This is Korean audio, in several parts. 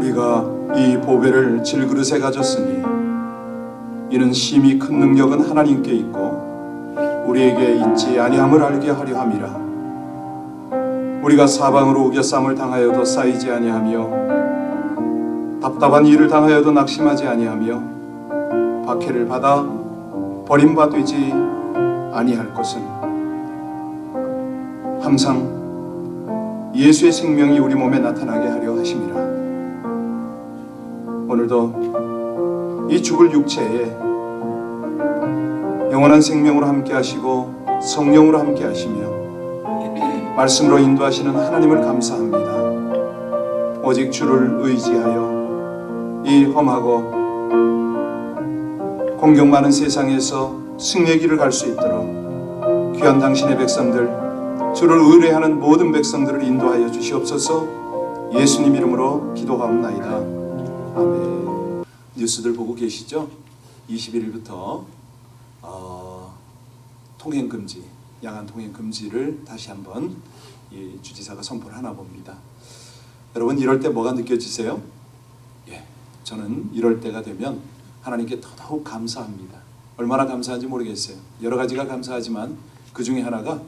우리가 이 보배를 질그릇에 가졌으니 이는 심히 큰 능력은 하나님께 있고 우리에게 있지 아니함을 알게 하려 함이라. 우리가 사방으로 우겨쌈을 당하여도 쌓이지 아니하며 답답한 일을 당하여도 낙심하지 아니하며 박해를 받아 버림받지 아니할 것은 항상 예수의 생명이 우리 몸에 나타나게 하려 하심이라. 오늘도 이 죽을 육체에 영원한 생명으로 함께 하시고 성령으로 함께 하시며 말씀으로 인도하시는 하나님을 감사합니다. 오직 주를 의지하여 이 험하고 공경 많은 세상에서 승리의 길을 갈 수 있도록 귀한 당신의 백성들, 주를 의뢰하는 모든 백성들을 인도하여 주시옵소서. 예수님 이름으로 기도하옵나이다. 아멘. 뉴스들 보고 계시죠? 21일부터 통행금지, 야간 통행금지를 다시 한번 이 주지사가 선포를 하나 봅니다. 여러분 이럴 때 뭐가 느껴지세요? 저는 이럴 때가 되면 하나님께 더더욱 감사합니다. 얼마나 감사한지 모르겠어요. 여러 가지가 감사하지만 그 중에 하나가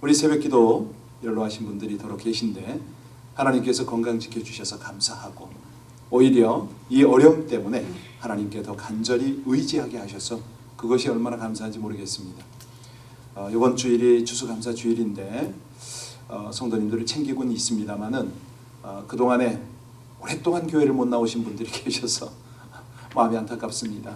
우리 새벽기도 연로하신 분들이 더러 계신데 하나님께서 건강 지켜주셔서 감사하고 오히려 이 어려움 때문에 하나님께 더 간절히 의지하게 하셔서 그것이 얼마나 감사한지 모르겠습니다. 이번 주일이 추수감사 주일인데 성도님들을 챙기고는 있습니다만은 그동안에 오랫동안 교회를 못 나오신 분들이 계셔서 마음이 안타깝습니다.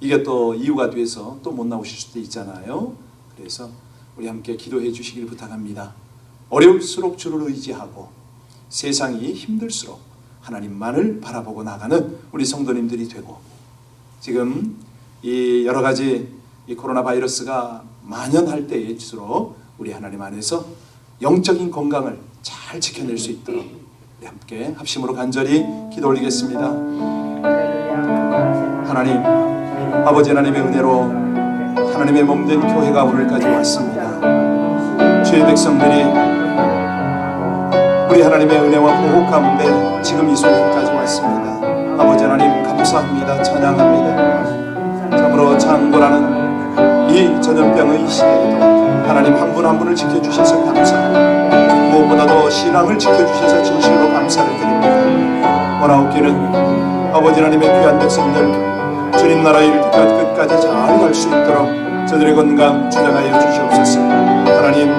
이게 또 이유가 돼서 또 못 나오실 수도 있잖아요. 그래서 우리 함께 기도해 주시길 부탁합니다. 어려울수록 주를 의지하고 세상이 힘들수록 하나님만을 바라보고 나가는 우리 성도님들이 되고, 지금 이 여러 가지 이 코로나 바이러스가 만연할 때일수록 우리 하나님 안에서 영적인 건강을 잘 지켜낼 수 있도록 우리 함께 합심으로 간절히 기도 올리겠습니다. 하나님, 아버지 하나님의 은혜로 하나님의 몸된 교회가 오늘까지 왔습니다. 주의 백성들이 우리 하나님의 은혜와 보호 가운데 지금 이 순간까지 왔습니다. 아버지 하나님 감사합니다. 찬양합니다. 참으로 창궐하는 이 전염병의 시대에도 하나님 한 분 한 분을 지켜주셔서 감사합니다. 무엇보다도 신앙을 지켜주셔서 진실로 감사를 드립니다. 원하옵기는 아버지 하나님의 귀한 백성들 주님 나라 일 끝까지 잘 갈 수 있도록 저들의 건강 주장하여 주시옵소서. 하나님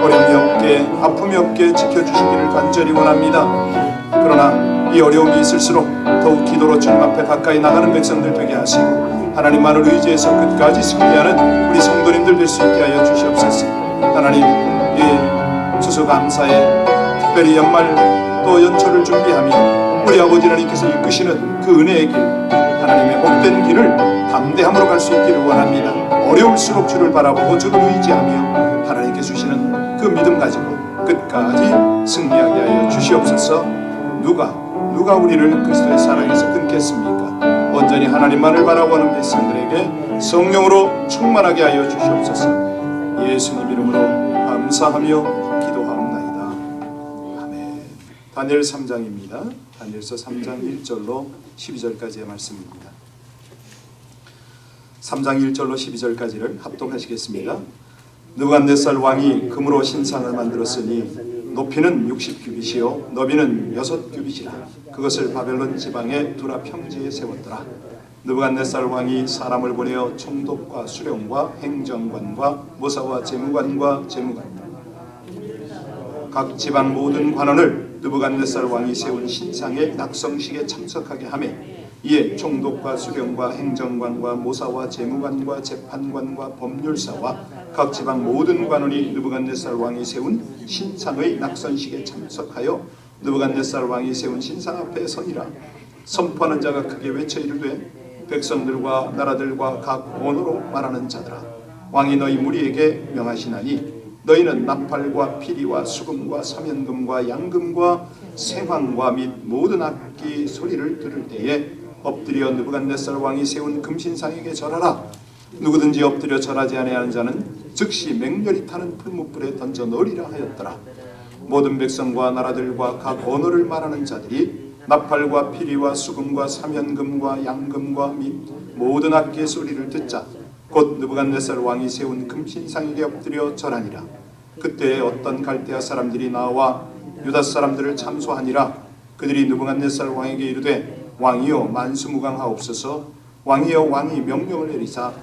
어려움이 없게 아픔이 없게 지켜주시기를 간절히 원합니다. 그러나 이 어려움이 있을수록 더욱 기도로 주님 앞에 가까이 나가는 백성들 되게 하시고 하나님만을 의지해서 끝까지 승리하는 우리 성도님들 될 수 있게 하여 주시옵소서. 하나님 이 추수감사에 특별히 연말 또 연초를 준비하며 우리 아버지 하나님께서 이끄시는 그 은혜의 길, 하나님의 복된 길을 담대함으로 갈 수 있기를 원합니다. 어려울수록 주를 바라보고 주를 의지하며 하나님께 주시는 그 믿음 가지고 끝까지 승리하게 하여 주시옵소서. 누가 우리를 그리스도의 사랑에서 끊겠습니까? 온전히 하나님만을 바라보는 백성들에게 성령으로 충만하게 하여 주시옵소서. 예수님 이름으로 감사하며 기도하옵나이다. 아멘. 다니엘 3장입니다. 다니엘서 3장 1절로 12절까지의 말씀입니다. 3장 1절로 12절까지를 합독하시겠습니다. 느부갓네살 왕이 금으로 신상을 만들었으니 높이는 60규빗이요 너비는 6규빗이라. 그것을 바벨론 지방의 두라 평지에 세웠더라. 느부갓네살 왕이 사람을 보내어 총독과 수령과 행정관과 모사와 재무관과 각 지방 모든 관원을 느부갓네살 왕이 세운 신상의 낙성식에 참석하게 하며 이에 총독과 수령과 행정관과 모사와 재무관과 재판관과 법률사와 각 지방 모든 관원이 느부갓네살 왕이 세운 신상의 낙선식에 참석하여 느부갓네살 왕이 세운 신상 앞에 서니라. 선포하는 자가 크게 외쳐 이르되 백성들과 나라들과 각 언어로 말하는 자들아, 왕이 너희 무리에게 명하시나니 너희는 나팔과 피리와 수금과 사면금과 양금과 생황과 및 모든 악기 소리를 들을 때에 엎드려 느부갓네살 왕이 세운 금신상에게 절하라. 누구든지 엎드려 절하지 아니하는 자는 즉시 맹렬히 타는 풀무불에 던져 넣으리라 하였더라. 모든 백성과 나라들과 각 언어를 말하는 자들이 나팔과 피리와 수금과 사면금과 양금과 및 모든 악기의 소리를 듣자 곧 느부갓네살 왕이 세운 금신상에게 엎드려 절하니라. 그때에 어떤 갈대아 사람들이 나와 유다 사람들을 참소하니라. 그들이 느부갓네살 왕에게 이르되 왕이여 만수무강하옵소서. 왕이여 왕이 명령을 내리사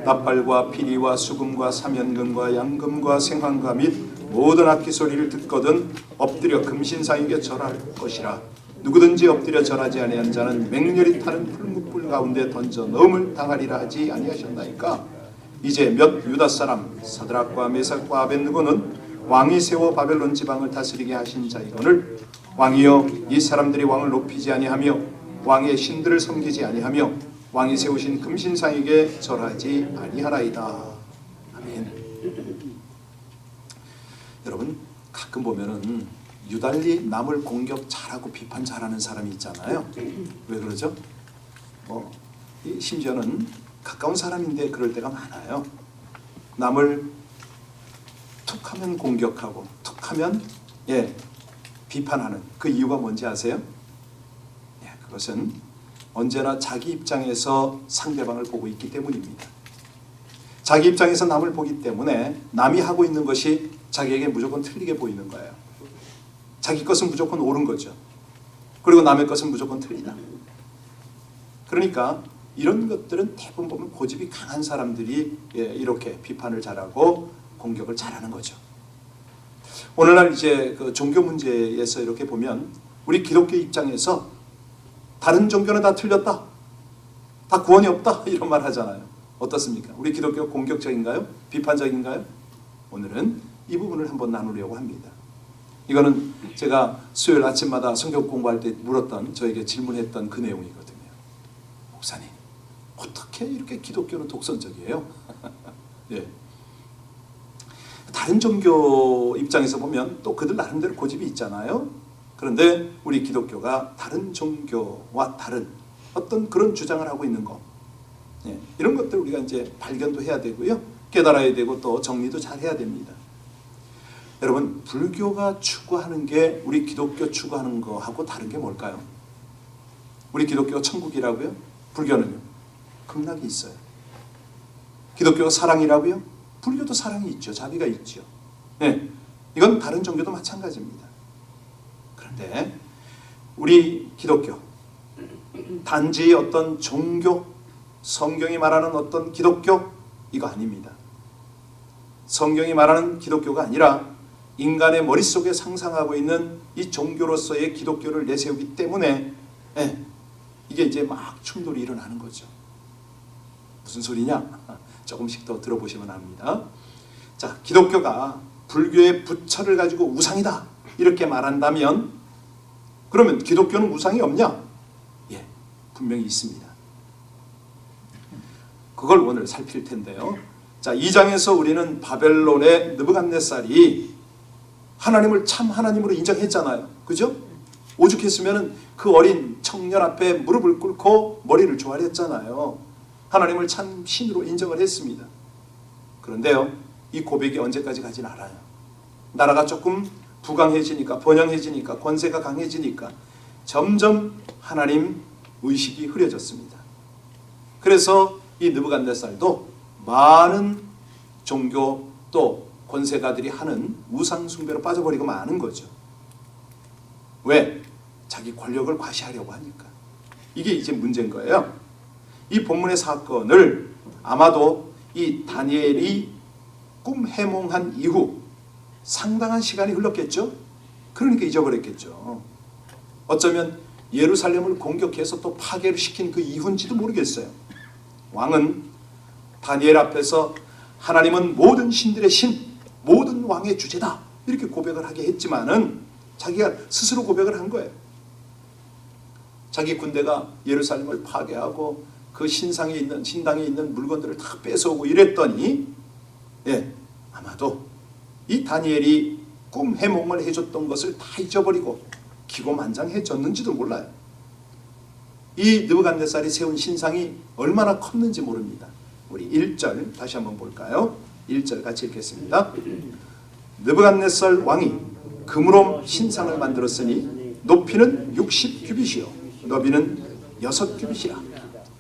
나팔과 피리와 수금과 사면금과 양금과 생황과 및 모든 악기 소리를 듣거든 엎드려 금신상에게 절할 것이라. 누구든지 엎드려 절하지 아니한 자는 맹렬히 타는 풀무불 가운데 던져 넣음을 당하리라 하지 아니하셨나이까. 이제 몇 유다 사람 사드락과 메삭과 아벳느고는 왕이 세워 바벨론 지방을 다스리게 하신 자이거늘 왕이여 이 사람들이 왕을 높이지 아니하며 왕의 신들을 섬기지 아니하며 왕이 세우신 금신상에게 절하지 아니하나이다. 아멘. 여러분 가끔 보면은 유달리 남을 공격 잘하고 비판 잘하는 사람이 있잖아요. 왜 그러죠? 심지어는 가까운 사람인데 그럴 때가 많아요. 남을 툭하면 공격하고 툭하면 비판하는 그 이유가 뭔지 아세요? 그것은 언제나 자기 입장에서 상대방을 보고 있기 때문입니다. 자기 입장에서 남을 보기 때문에 남이 하고 있는 것이 자기에게 무조건 틀리게 보이는 거예요. 자기 것은 무조건 옳은 거죠. 그리고 남의 것은 무조건 틀리다. 그러니까 이런 것들은 대부분 보면 고집이 강한 사람들이 이렇게 비판을 잘하고 공격을 잘하는 거죠. 오늘날 이제 그 종교 문제에서 이렇게 보면 우리 기독교 입장에서 다른 종교는 다 틀렸다, 다 구원이 없다 이런 말 하잖아요. 어떻습니까? 우리 기독교 공격적인가요? 비판적인가요? 오늘은 이 부분을 한번 나누려고 합니다. 이거는 제가 수요일 아침마다 성경 공부할 때 물었던, 저에게 질문했던 그 내용이거든요. 목사님, 어떻게 이렇게 기독교는 독선적이에요? 예. 다른 종교 입장에서 보면 또 그들 나름대로 고집이 있잖아요. 그런데 우리 기독교가 다른 종교와 다른 어떤 그런 주장을 하고 있는 거, 이런 것들 우리가 이제 발견도 해야 되고요, 깨달아야 되고 또 정리도 잘 해야 됩니다. 여러분, 불교가 추구하는 게 우리 기독교 추구하는 거하고 다른 게 뭘까요? 우리 기독교가 천국이라고요? 불교는요? 극락이 있어요. 기독교가 사랑이라고요? 불교도 사랑이 있죠. 자비가 있죠. 이건 다른 종교도 마찬가지입니다. 그런데 우리 기독교, 단지 어떤 종교, 성경이 말하는 어떤 기독교, 이거 아닙니다. 성경이 말하는 기독교가 아니라 인간의 머릿속에 상상하고 있는 이 종교로서의 기독교를 내세우기 때문에 이게 이제 막 충돌이 일어나는 거죠. 무슨 소리냐? 조금씩 더 들어보시면 압니다. 자, 기독교가 불교의 부처를 가지고 우상이다 이렇게 말한다면, 그러면 기독교는 우상이 없냐? 분명히 있습니다. 그걸 오늘 살필 텐데요. 자, 2장에서 우리는 바벨론의 느부갓네살이 하나님을 참 하나님으로 인정했잖아요. 그죠? 오죽했으면 그 어린 청년 앞에 무릎을 꿇고 머리를 조아렸잖아요. 하나님을 참 신으로 인정을 했습니다. 그런데요, 이 고백이 언제까지 가진 않아요. 나라가 조금 부강해지니까, 번영해지니까, 권세가 강해지니까 점점 하나님 의식이 흐려졌습니다. 그래서 이 느부갓네살도 많은 종교 또 권세가들이 하는 우상 숭배로 빠져버리고 마는 거죠. 왜? 자기 권력을 과시하려고 하니까. 이게 이제 문제인 거예요. 이 본문의 사건을 아마도 이 다니엘이 꿈 해몽한 이후 상당한 시간이 흘렀겠죠. 그러니까 잊어버렸겠죠. 어쩌면 예루살렘을 공격해서 또 파괴를 시킨 그 이후인지도 모르겠어요. 왕은 다니엘 앞에서 하나님은 모든 신들의 신, 모든 왕의 주제다 이렇게 고백을 하게 했지만은 자기가 스스로 고백을 한 거예요. 자기 군대가 예루살렘을 파괴하고 그 신당에 있는 물건들을 다 뺏어오고 이랬더니 아마도 이 다니엘이 꿈 해몽을 해줬던 것을 다 잊어버리고 기고만장해졌는지도 몰라요. 이 느부갓네살이 세운 신상이 얼마나 컸는지 모릅니다. 우리 1절 다시 한번 볼까요? 1절 같이 읽겠습니다. 느부갓네살 왕이 금으로 신상을 만들었으니 높이는 60규빗이요 너비는 6규빗이라.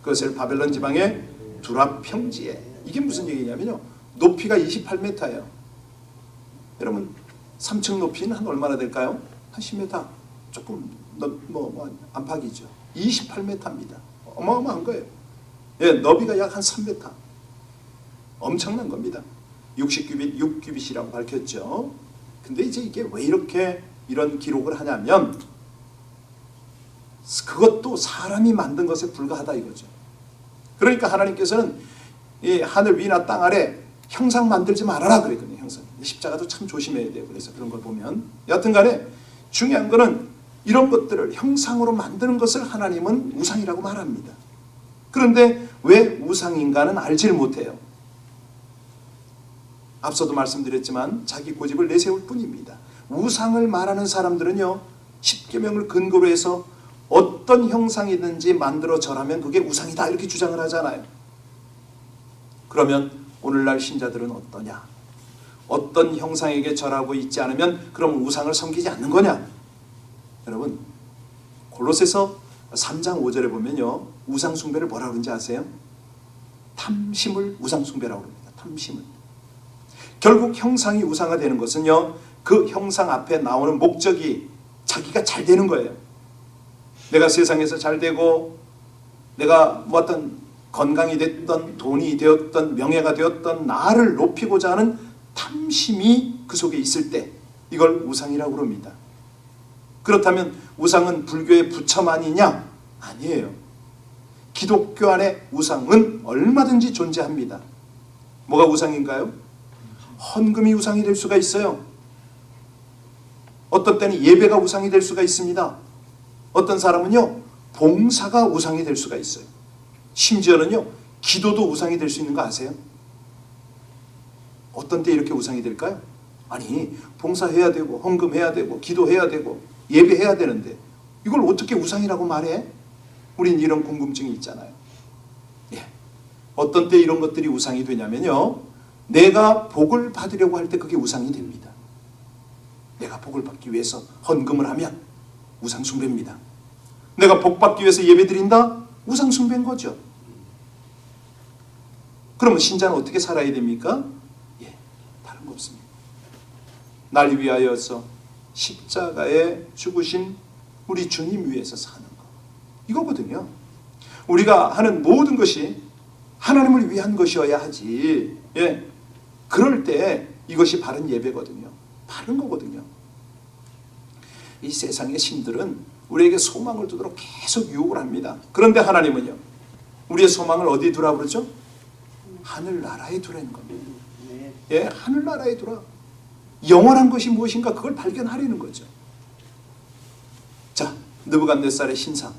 그것을 바벨론 지방의 두랍 평지에. 이게 무슨 얘기냐면요, 높이가 28m예요. 여러분 3층 높이는 한 얼마나 될까요? 한 10m 조금 안팎이죠. 28m입니다. 어마어마한 거예요. 예, 너비가 약 한 3m. 엄청난 겁니다. 60규빗, 6규빗이라고 밝혔죠. 근데 이제 이게 왜 이렇게 이런 기록을 하냐면 그것도 사람이 만든 것에 불과하다 이거죠. 그러니까 하나님께서는 이 하늘 위나 땅 아래 형상 만들지 말아라 그랬거든요. 형상. 십자가도 참 조심해야 돼요. 그래서 그런 걸 보면 여하튼 간에 중요한 거는 이런 것들을 형상으로 만드는 것을 하나님은 우상이라고 말합니다. 그런데 왜 우상인가는 알지를 못해요. 앞서도 말씀드렸지만 자기 고집을 내세울 뿐입니다. 우상을 말하는 사람들은요, 십계명을 근거로 해서 어떤 형상이든지 만들어 절하면 그게 우상이다 이렇게 주장을 하잖아요. 그러면 오늘날 신자들은 어떠냐? 어떤 형상에게 절하고 있지 않으면 그럼 우상을 섬기지 않는 거냐? 여러분 골로새서 3장 5절에 보면요, 우상 숭배를 뭐라 그러는지 아세요? 탐심을 우상 숭배라고 합니다. 탐심을. 결국 형상이 우상화되는 것은요, 그 형상 앞에 나오는 목적이 자기가 잘 되는 거예요. 내가 세상에서 잘 되고 내가 뭐 어떤 건강이 됐던 돈이 되었던 명예가 되었던 나를 높이고자 하는 탐심이 그 속에 있을 때 이걸 우상이라고 합니다. 그렇다면 우상은 불교의 부처만이냐? 아니에요. 기독교 안에 우상은 얼마든지 존재합니다. 뭐가 우상인가요? 헌금이 우상이 될 수가 있어요. 어떤 때는 예배가 우상이 될 수가 있습니다. 어떤 사람은요, 봉사가 우상이 될 수가 있어요. 심지어는요, 기도도 우상이 될 수 있는 거 아세요? 어떤 때 이렇게 우상이 될까요? 아니, 봉사해야 되고 헌금해야 되고 기도해야 되고 예배해야 되는데 이걸 어떻게 우상이라고 말해? 우린 이런 궁금증이 있잖아요. 예. 어떤 때 이런 것들이 우상이 되냐면요, 내가 복을 받으려고 할 때 그게 우상이 됩니다. 내가 복을 받기 위해서 헌금을 하면 우상 숭배입니다. 내가 복 받기 위해서 예배 드린다? 우상 숭배인 거죠. 그러면 신자는 어떻게 살아야 됩니까? 예, 다른 거 없습니다. 날 위하여서 십자가에 죽으신 우리 주님 위해서 사는 거, 이거거든요. 우리가 하는 모든 것이 하나님을 위한 것이어야 하지. 예, 그럴 때 이것이 바른 예배거든요. 바른 거거든요. 이 세상의 신들은 우리에게 소망을 두도록 계속 유혹을 합니다. 그런데 하나님은요, 우리의 소망을 어디에 두라 그러죠? 하늘나라에 두라는 겁니다. 예, 하늘나라에 두라. 영원한 것이 무엇인가 그걸 발견하려는 거죠. 자, 느부갓네살의 신상,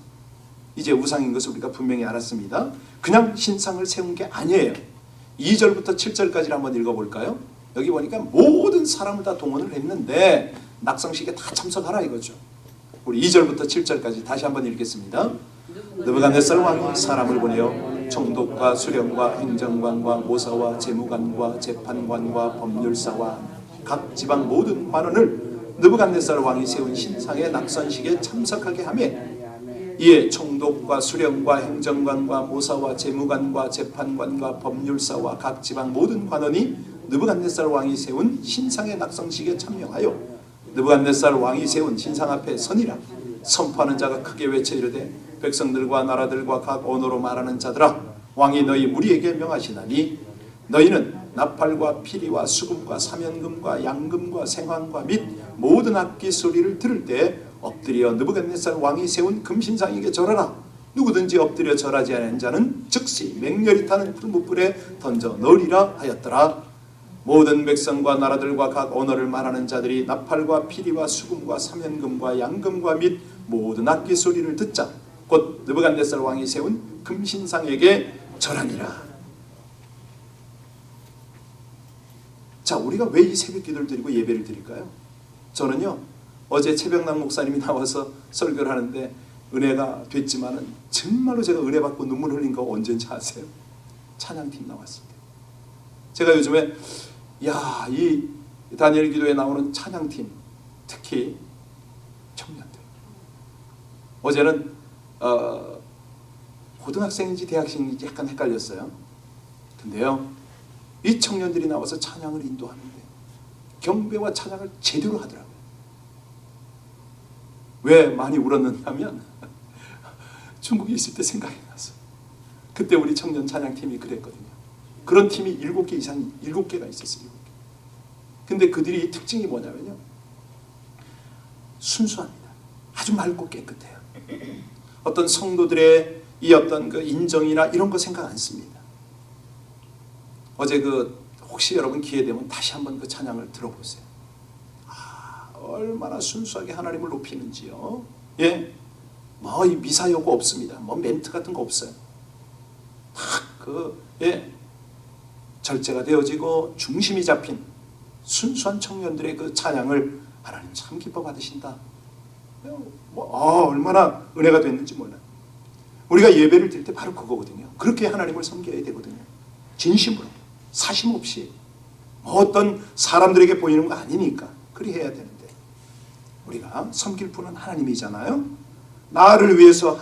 이제 우상인 것을 우리가 분명히 알았습니다. 그냥 신상을 세운 게 아니에요. 2절부터 7절까지를 한번 읽어볼까요? 여기 보니까 모든 사람을 다 동원을 했는데 낙성식에 다 참석하라 이거죠. 우리 2절부터 7절까지 다시 한번 읽겠습니다. 느부갓네살 왕이 사람을 보내어 총독과 수령과 행정관과 모사와 재무관과 재판관과 법률사와 각 지방 모든 관원을 느부갓네살 왕이 세운 신상의 낙선식에 참석하게 하며, 이에 총독과 수령과 행정관과 모사와 재무관과 재판관과 법률사와 각 지방 모든 관원이 느부갓네살 왕이 세운 신상의 낙성식에 참여하여 느부갓네살 왕이 세운 신상 앞에 서니라. 선포하는 자가 크게 외쳐 이르되, 백성들과 나라들과 각 언어로 말하는 자들아, 왕이 너희 무리에게 명하시나니 너희는 나팔과 피리와 수금과 사면금과 양금과 생황과 및 모든 악기 소리를 들을 때 엎드려 느부갓네살 왕이 세운 금신상에게 절하라. 누구든지 엎드려 절하지 않은 자는 즉시 맹렬히 타는 풀무불에 던져 넣으리라 하였더라. 모든 백성과 나라들과 각 언어를 말하는 자들이 나팔과 피리와 수금과 사면금과 양금과 및 모든 악기 소리를 듣자 곧 느부갓네살 왕이 세운 금신상에게 절하니라. 자, 우리가 왜 이 새벽 기도를 드리고 예배를 드릴까요? 저는요, 어제 최병남 목사님이 나와서 설교를 하는데 은혜가 됐지만은 정말로 제가 은혜 받고 눈물 흘린 거 언제인지 아세요? 찬양팀 나왔을 때. 제가 요즘에 이 다니엘 기도에 나오는 찬양팀, 특히 청년들, 어제는 고등학생인지 대학생인지 약간 헷갈렸어요. 근데요, 이 청년들이 나와서 찬양을 인도하는데 경배와 찬양을 제대로 하더라고요. 왜 많이 울었느냐면 중국에 있을 때 생각이 나서. 그때 우리 청년 찬양팀이 그랬거든요. 그런 팀이 7개 이상, 7개가 있었어요. 7개. 근데 그들이 특징이 뭐냐면요, 순수합니다. 아주 맑고 깨끗해요. 어떤 성도들의 이 어떤 그 인정이나 이런 거 생각 안 씁니다. 어제 혹시 여러분 기회 되면 다시 한번 그 찬양을 들어보세요. 얼마나 순수하게 하나님을 높이는지요. 예, 뭐 이 미사 요구 없습니다. 뭐 멘트 같은 거 없어요. 절제가 되어지고 중심이 잡힌 순수한 청년들의 그 찬양을 하나님 참 기뻐 받으신다. 얼마나 은혜가 됐는지 몰라요. 우리가 예배를 드릴 때 바로 그거거든요. 그렇게 하나님을 섬겨야 되거든요. 진심으로, 사심 없이. 어떤 사람들에게 보이는 거 아니니까 그리 해야 되는데, 우리가 섬길 분은 하나님이잖아요. 나를 위해서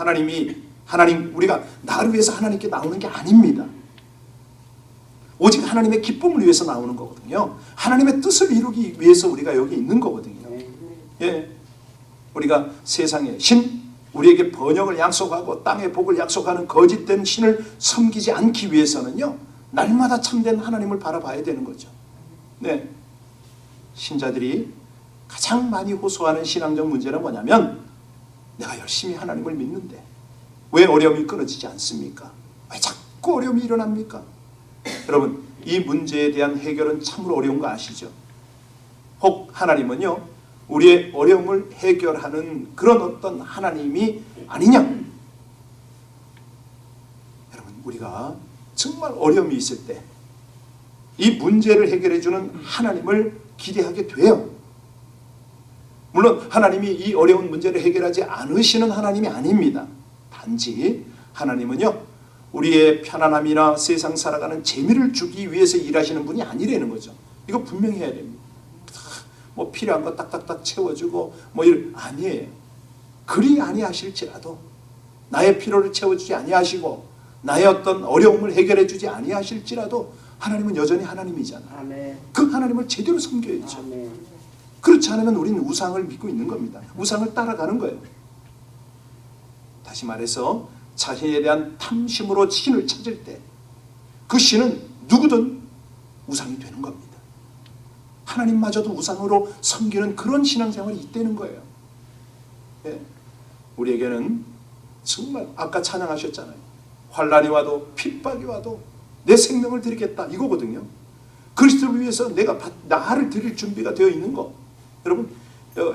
우리가 나를 위해서 하나님께 나오는 게 아닙니다. 오직 하나님의 기쁨을 위해서 나오는 거거든요. 하나님의 뜻을 이루기 위해서 우리가 여기 있는 거거든요. 예, 우리가 세상의 신, 우리에게 번영을 약속하고 땅의 복을 약속하는 거짓된 신을 섬기지 않기 위해서는요, 날마다 참된 하나님을 바라봐야 되는 거죠. 네, 신자들이 가장 많이 호소하는 신앙적 문제는 뭐냐면, 내가 열심히 하나님을 믿는데 왜 어려움이 끊어지지 않습니까? 왜 자꾸 어려움이 일어납니까? 여러분, 이 문제에 대한 해결은 참으로 어려운 거 아시죠? 혹 하나님은요, 우리의 어려움을 해결하는 그런 어떤 하나님이 아니냐? 여러분, 우리가 정말 어려움이 있을 때 이 문제를 해결해 주는 하나님을 기대하게 돼요. 물론 하나님이 이 어려운 문제를 해결하지 않으시는 하나님이 아닙니다. 단지 하나님은요, 우리의 편안함이나 세상 살아가는 재미를 주기 위해서 일하시는 분이 아니라는 거죠. 이거 분명히 해야 됩니다. 뭐 필요한 거 딱딱딱 채워주고 뭐 이런, 아니에요. 그리 아니하실지라도, 나의 필요를 채워주지 아니하시고 나의 어떤 어려움을 해결해 주지 아니하실지라도 하나님은 여전히 하나님이잖아요. 아멘. 그 하나님을 제대로 섬겨야죠. 아멘. 그렇지 않으면 우리는 우상을 믿고 있는 겁니다. 우상을 따라가는 거예요. 다시 말해서 자신에 대한 탐심으로 신을 찾을 때 그 신은 누구든 우상이 되는 겁니다. 하나님마저도 우상으로 섬기는 그런 신앙생활이 있다는 거예요. 예. 우리에게는 정말 아까 찬양하셨잖아요. 환난이 와도 핍박이 와도 내 생명을 드리겠다, 이거거든요. 그리스도를 위해서 내가 나를 드릴 준비가 되어 있는 거. 여러분,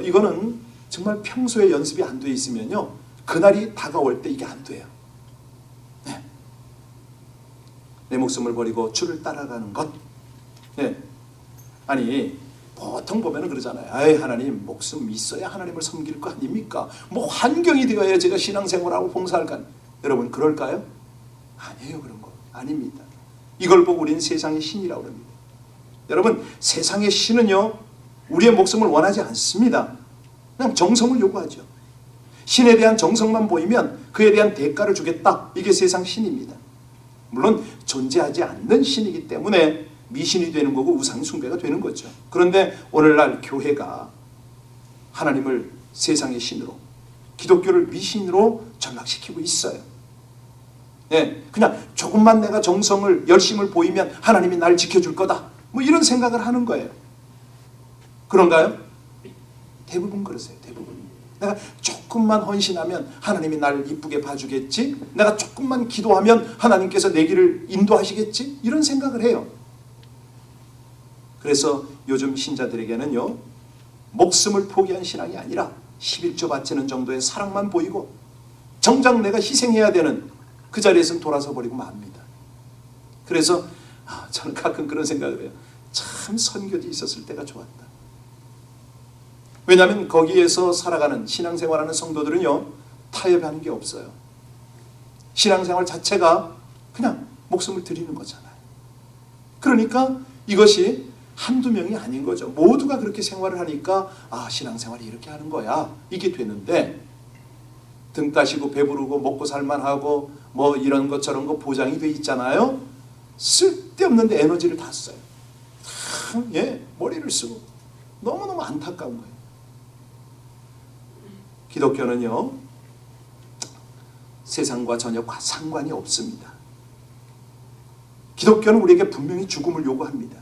이거는 정말 평소에 연습이 안 돼 있으면요, 그날이 다가올 때 이게 안 돼요. 네. 내 목숨을 버리고 주를 따라가는 것. 네. 아니, 보통 보면은 그러잖아요. 아이, 하나님, 목숨 있어야 하나님을 섬길 거 아닙니까? 뭐 환경이 되어야 제가 신앙생활하고 봉사할 거. 여러분, 그럴까요? 아니에요. 그런 거 아닙니다. 이걸 보고 우리는 세상의 신이라고 합니다. 여러분, 세상의 신은요, 우리의 목숨을 원하지 않습니다. 그냥 정성을 요구하죠. 신에 대한 정성만 보이면 그에 대한 대가를 주겠다, 이게 세상 신입니다. 물론 존재하지 않는 신이기 때문에 미신이 되는 거고 우상 숭배가 되는 거죠. 그런데 오늘날 교회가 하나님을 세상의 신으로, 기독교를 미신으로 전락시키고 있어요. 네, 그냥 조금만 내가 정성을, 열심을 보이면 하나님이 날 지켜줄 거다, 뭐 이런 생각을 하는 거예요. 그런가요? 대부분 그러세요. 대부분. 내가 조금만 헌신하면 하나님이 날 이쁘게 봐주겠지, 내가 조금만 기도하면 하나님께서 내 길을 인도하시겠지, 이런 생각을 해요. 그래서 요즘 신자들에게는요, 목숨을 포기한 신앙이 아니라 11조 바치는 정도의 사랑만 보이고 정작 내가 희생해야 되는 그 자리에서는 돌아서 버리고 맙니다. 그래서 저는 가끔 그런 생각을 해요. 참 선교지 있었을 때가 좋았다. 왜냐하면 거기에서 살아가는, 신앙생활하는 성도들은요, 타협하는 게 없어요. 신앙생활 자체가 그냥 목숨을 드리는 거잖아요. 그러니까 이것이 한두 명이 아닌 거죠. 모두가 그렇게 생활을 하니까 신앙생활이 이렇게 하는 거야, 이게 되는데, 등 따시고 배부르고 먹고 살만하고 뭐 이런 것 저런 거 보장이 돼 있잖아요. 쓸데없는데 에너지를 다 써요. 머리를 쓰고 너무너무 안타까운 거예요. 기독교는요, 세상과 전혀 상관이 없습니다. 기독교는 우리에게 분명히 죽음을 요구합니다.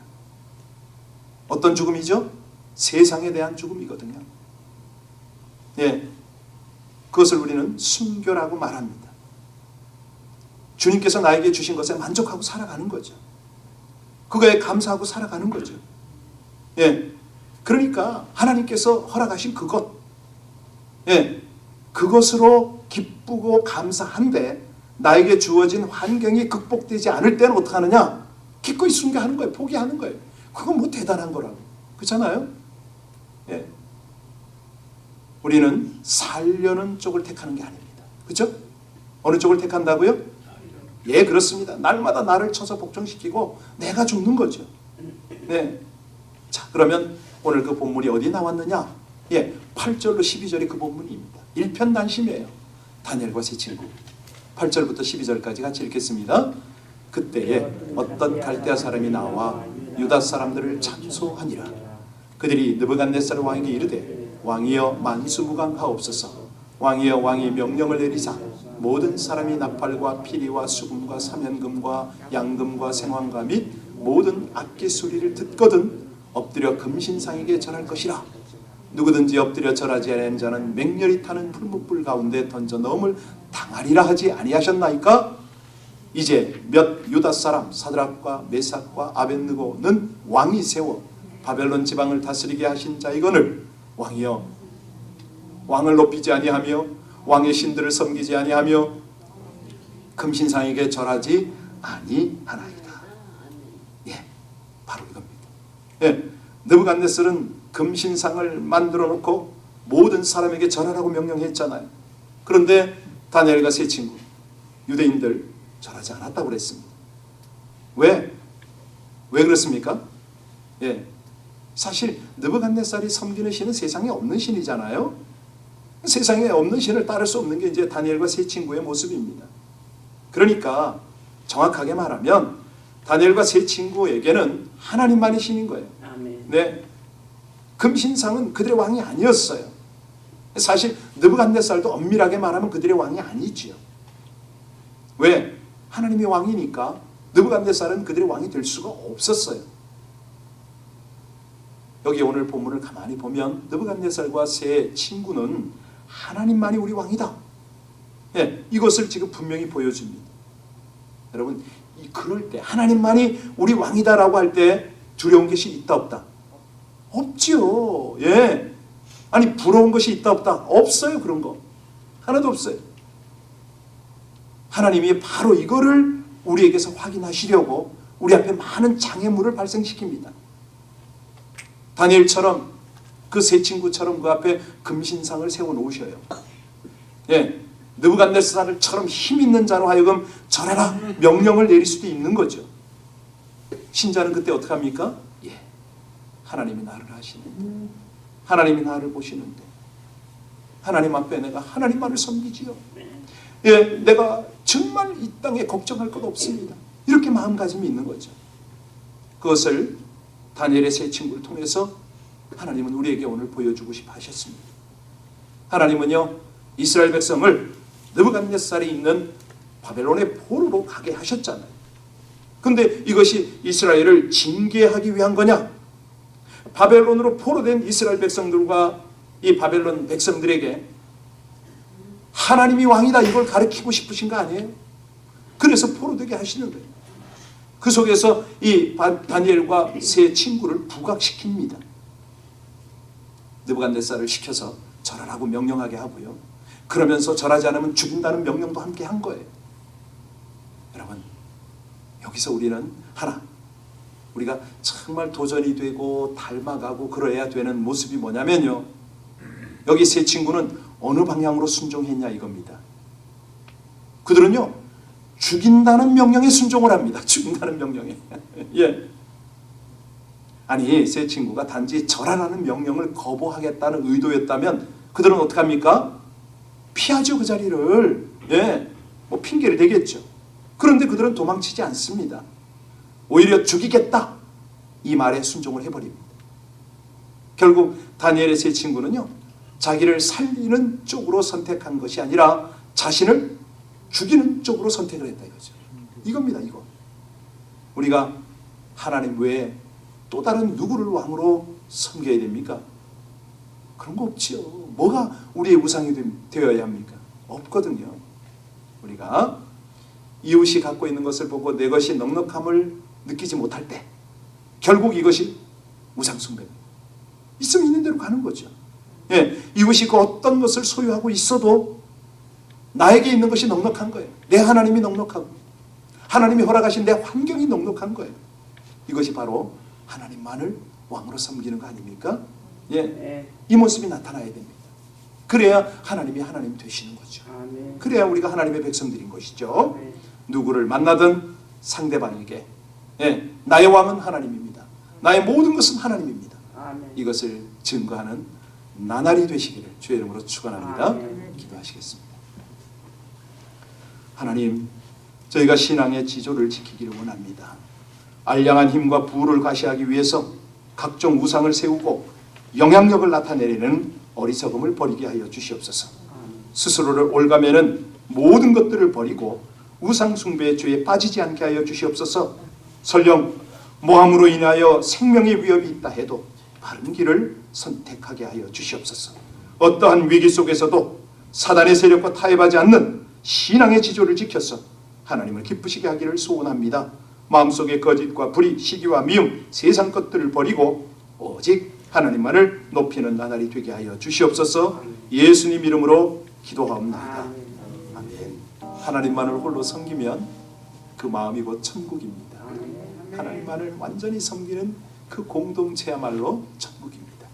어떤 죽음이죠? 세상에 대한 죽음이거든요. 그것을 우리는 순교라고 말합니다. 주님께서 나에게 주신 것에 만족하고 살아가는 거죠. 그거에 감사하고 살아가는 거죠. 그러니까 하나님께서 허락하신 그것, 그것으로 기쁘고 감사한데 나에게 주어진 환경이 극복되지 않을 때는 어떻게 하느냐? 기꺼이 순교하는 거예요. 포기하는 거예요. 그건 뭐 대단한 거라고. 그렇잖아요? 우리는 살려는 쪽을 택하는 게 아닙니다. 그렇죠? 어느 쪽을 택한다고요? 그렇습니다. 날마다 나를 쳐서 복종시키고 내가 죽는 거죠. 자, 그러면 오늘 그 본문이 어디 나왔느냐? 8절로 12절이 그 본문입니다. 일편단심이에요. 다니엘과 세 친구. 8절부터 12절까지 같이 읽겠습니다. 그때에 어떤 갈대아 사람이 나와 유다 사람들을 참소하니라. 그들이 느부갓네살 왕에게 이르되 왕이여 만수무강하옵소서. 왕이여 왕이 명령을 내리사 모든 사람이 나팔과 피리와 수금과 사면금과 양금과 생황과 및 모든 악기 소리를 듣거든 엎드려 금신상에게 절할 것이라. 누구든지 엎드려 절하지 아니하는 자는 맹렬히 타는 풀무불 가운데 던져 넣음을 당하리라 하지 아니하셨나이까? 이제 몇 유다 사람 사드락과 메삭과 아벳느고는 왕이 세워 바벨론 지방을 다스리게 하신 자이거늘 왕이여 왕을 높이지 아니하며 왕의 신들을 섬기지 아니하며 금신상에게 절하지 아니하나이다. 바로 이겁니다. 느부갓네살은 금신상을 만들어 놓고 모든 사람에게 절하라고 명령했잖아요. 그런데 다니엘과 세 친구 유대인들 절하지 않았다고 그랬습니다. 왜 그렇습니까? 사실 느부갓네살이 섬기는 신은 세상에 없는 신이잖아요. 세상에 없는 신을 따를 수 없는 게 이제 다니엘과 세 친구의 모습입니다. 그러니까 정확하게 말하면 다니엘과 세 친구에게는 하나님만이 신인 거예요. 금신상은 그들의 왕이 아니었어요. 사실 느부갓네살도 엄밀하게 말하면 그들의 왕이 아니지요. 왜? 하나님이 왕이니까 느부갓네살은 그들의 왕이 될 수가 없었어요. 여기 오늘 본문을 가만히 보면 느부갓네살과 세 친구는 하나님만이 우리 왕이다. 이것을 지금 분명히 보여줍니다. 여러분, 그럴 때 하나님만이 우리 왕이다라고 할 때 두려운 것이 있다 없다? 없지요. 아니 부러운 것이 있다 없다? 없어요. 그런 거 하나도 없어요. 하나님이 바로 이거를 우리에게서 확인하시려고 우리 앞에 많은 장애물을 발생시킵니다. 다니엘처럼 그 세 친구처럼 그 앞에 금신상을 세워놓으셔요. 느부갓네살처럼 힘 있는 자로 하여금 절하라 명령을 내릴 수도 있는 거죠. 신자는 그때 어떻게 합니까? 하나님이 나를 아시는데, 하나님이 나를 보시는데, 하나님 앞에 내가 하나님만을 섬기지요. 내가 정말 이 땅에 걱정할 것 없습니다. 이렇게 마음가짐이 있는 거죠. 그것을 다니엘의 세 친구를 통해서 하나님은 우리에게 오늘 보여주고 싶어 하셨습니다. 하나님은요, 이스라엘 백성을 느부갓네살이 있는 바벨론의 포로로 가게 하셨잖아요. 근데 이것이 이스라엘을 징계하기 위한 거냐? 바벨론으로 포로된 이스라엘 백성들과 이 바벨론 백성들에게 하나님이 왕이다 이걸 가르치고 싶으신 거 아니에요? 그래서 포로되게 하시는 거예요. 그 속에서 이 다니엘과 세 친구를 부각시킵니다. 느부갓네살을 시켜서 절하라고 명령하게 하고요. 그러면서 절하지 않으면 죽인다는 명령도 함께 한 거예요. 여러분, 여기서 우리는 하나, 우리가 정말 도전이 되고 닮아가고 그래야 되는 모습이 뭐냐면요, 여기 세 친구는 어느 방향으로 순종했냐 이겁니다. 그들은요, 죽인다는 명령에 순종을 합니다. 죽인다는 명령에. 아니, 세 친구가 단지 절하라는 명령을 거부하겠다는 의도였다면 그들은 어떻게 합니까? 피하죠, 그 자리를. 예, 뭐 핑계를 대겠죠. 그런데 그들은 도망치지 않습니다. 오히려 죽이겠다, 이 말에 순종을 해버립니다. 결국 다니엘의 세 친구는요, 자기를 살리는 쪽으로 선택한 것이 아니라 자신을 죽이는 쪽으로 선택을 했다 이거죠. 이겁니다, 이거. 우리가 하나님 외에 또 다른 누구를 왕으로 섬겨야 됩니까? 그런 거 없지요. 뭐가 우리의 우상이 되어야 합니까? 없거든요. 우리가 이웃이 갖고 있는 것을 보고 내 것이 넉넉함을 느끼지 못할 때 결국 이것이 우상숭배입니다. 있으면 있는 대로 가는 거죠. 예, 이웃이 그 어떤 것을 소유하고 있어도 나에게 있는 것이 넉넉한 거예요. 내 하나님이 넉넉하고 하나님이 허락하신 내 환경이 넉넉한 거예요. 이것이 바로 하나님만을 왕으로 섬기는 거 아닙니까? 예, 이 모습이 나타나야 됩니다. 그래야 하나님이 하나님 되시는 거죠. 그래야 우리가 하나님의 백성들인 것이죠. 누구를 만나든 상대방에게, 예, 나의 왕은 하나님입니다. 나의 모든 것은 하나님입니다. 이것을 증거하는 나날이 되시기를 주의 이름으로 축원합니다. 기도하시겠습니다. 하나님, 저희가 신앙의 지조를 지키기를 원합니다. 알량한 힘과 부를 과시하기 위해서 각종 우상을 세우고 영향력을 나타내려는 어리석음을 버리게 하여 주시옵소서. 스스로를 올가매는 모든 것들을 버리고 우상 숭배의 죄에 빠지지 않게 하여 주시옵소서. 설령 모함으로 인하여 생명의 위협이 있다 해도 바른 길을 선택하게 하여 주시옵소서. 어떠한 위기 속에서도 사단의 세력과 타협하지 않는 신앙의 지조를 지켜서 하나님을 기쁘시게 하기를 소원합니다. 마음속의 거짓과 불의, 시기와 미움, 세상 것들을 버리고 오직 하나님만을 높이는 나날이 되게 하여 주시옵소서. 예수님 이름으로 기도하옵나이다. 아멘. 하나님만을 홀로 섬기면 그 마음이 곧 천국입니다. 하나님만을 완전히 섬기는 그 공동체야말로 천국입니다.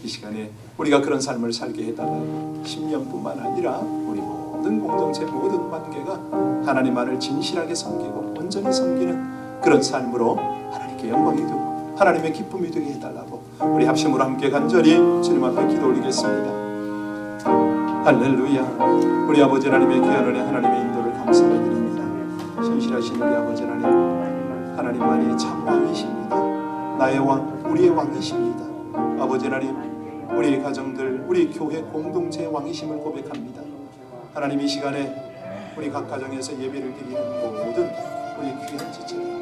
이 시간에 우리가 그런 삶을 살게 해달라고 10년뿐만 아니라 우리 모든 공동체 모든 관계가 하나님만을 진실하게 섬기고 온전히 섬기는 그런 삶으로 하나님께 영광이 되고 하나님의 기쁨이 되게 해달라고 우리 합심으로 함께 간절히 주님 앞에 기도 올리겠습니다. 할렐루야. 우리 아버지 하나님의 귀한 은혜, 하나님의 인도를 감사를 드립니다. 신실하신 우리 아버지 하나님, 하나님만이 참 왕이십니다. 나의 왕, 우리의 왕이십니다. 아버지 하나님, 우리 가정들, 우리 교회 공동체의 왕이심을 고백합니다. 하나님, 이 시간에 우리 각 가정에서 예배를 드리는 모든 우리 귀한 지체들,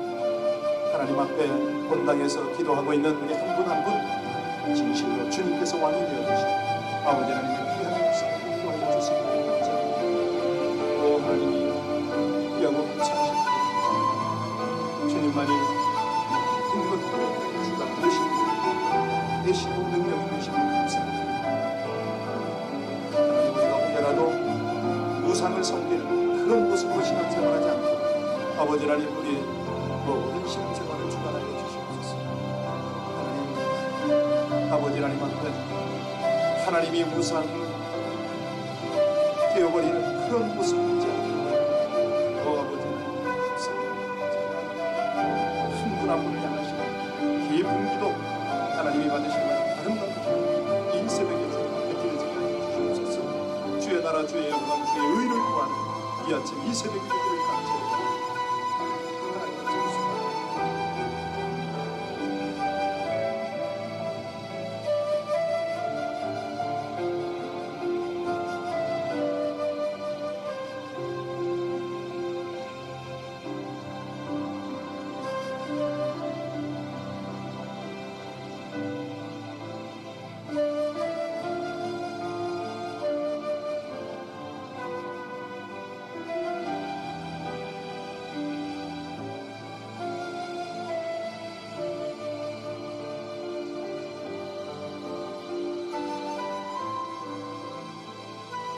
하나님 앞에 본당에서 기도하고 있는 우리 한 분 한 분 진실로 주님께서 왕이 되어주시고 아버지 하나님의 귀한 역사를 인도하여 주시기를 감사합니다. 오 하나님이 귀하고 감사하십니다. 주님만이 있는 것들을 주가 되시고 되시고 능력이 되시고 감사합니다. 하나님, 우리가 혹여라도 우상을 섬기는 그런 모습으로 신앙생활하지 않고 아버지 하나님, 우리 모든 신앙생활을 주관하여 주시옵소서. 하나님, 아버지 하나님 앞에 하나님이 우상 되어버리는 그런 모습이지 않고 아버지 하나님, 한 분 한 분을 향하시는 깊은 기도, 하나님이 받으시는 아름다운 기도, 이 새벽에 주님 앞에 드려지게 하여 주시옵소서. 주의 나라, 주의 영광, 주의 의를 구하는 이 아침 이 새벽에